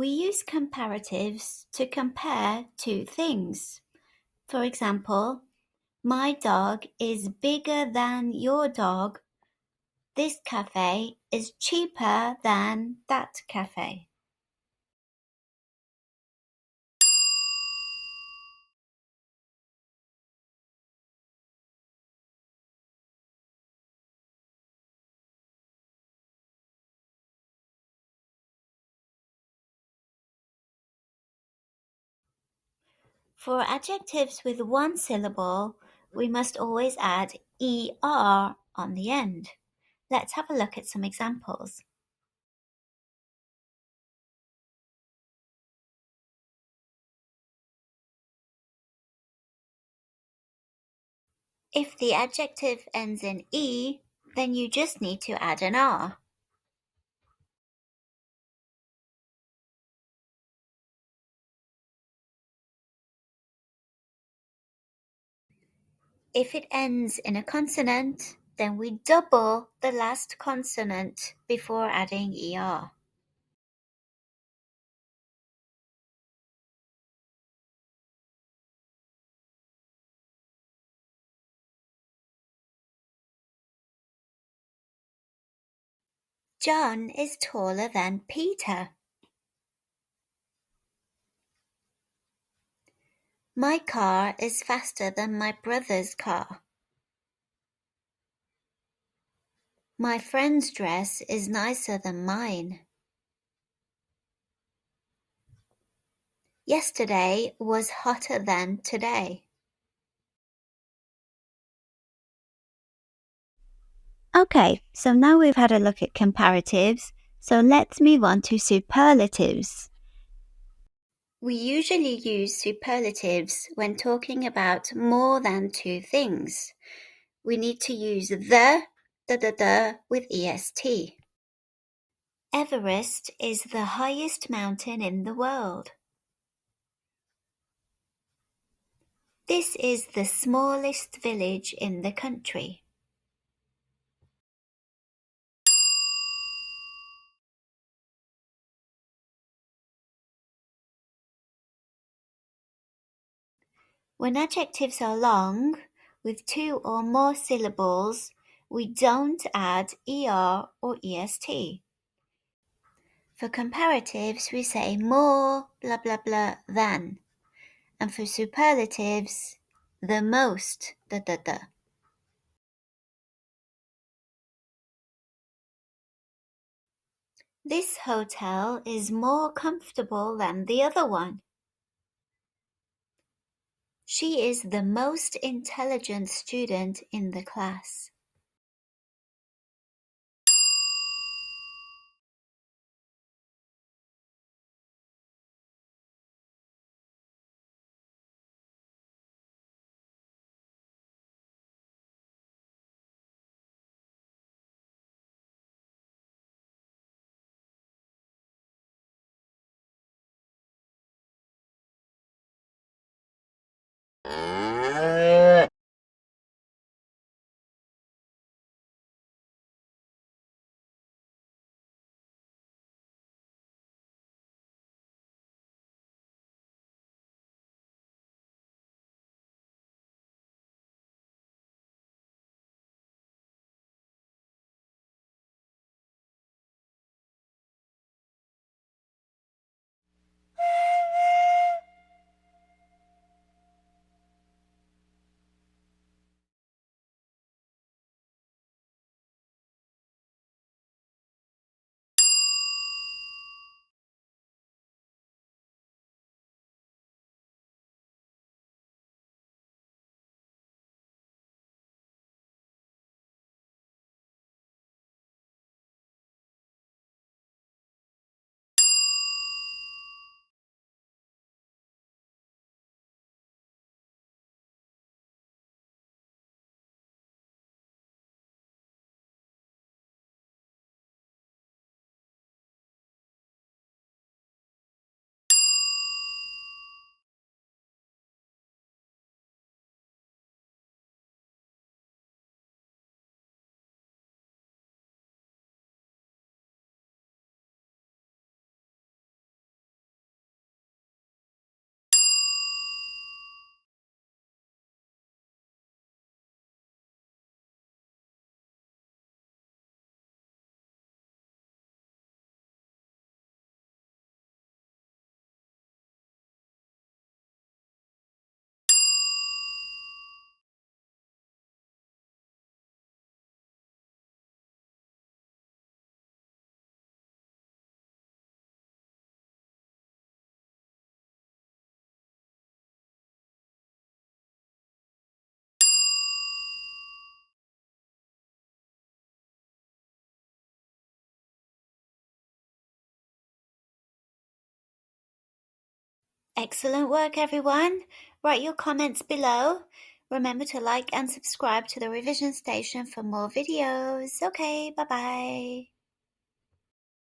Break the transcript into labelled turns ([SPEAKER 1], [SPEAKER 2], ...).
[SPEAKER 1] We use comparatives to compare two things. For example, my dog is bigger than your dog. This cafe is cheaper than that cafe. For adjectives with one syllable, we must always add er on the end. Let's have a look at some examples. If the adjective ends in e, then you just need to add an r. If it ends in a consonant, then we double the last consonant before adding er. John is taller than Peter. My car is faster than my brother's car. My friend's dress is nicer than mine. Yesterday was hotter than today. Okay, so now we've had a look at comparatives, so let's move on to superlatives. We usually use superlatives when talking about more than two things. We need to use the with est. Everest is the highest mountain in the world. This is the smallest village in the country. When adjectives are long, with two or more syllables, we don't add er or est. For comparatives, we say more blah blah blah than, and for superlatives, the most da da da. This hotel is more comfortable than the other one. She is the most intelligent student in the class. Excellent work, everyone. Write your comments below. Remember to like and subscribe to the Revision Station for more videos. Okay, bye-bye.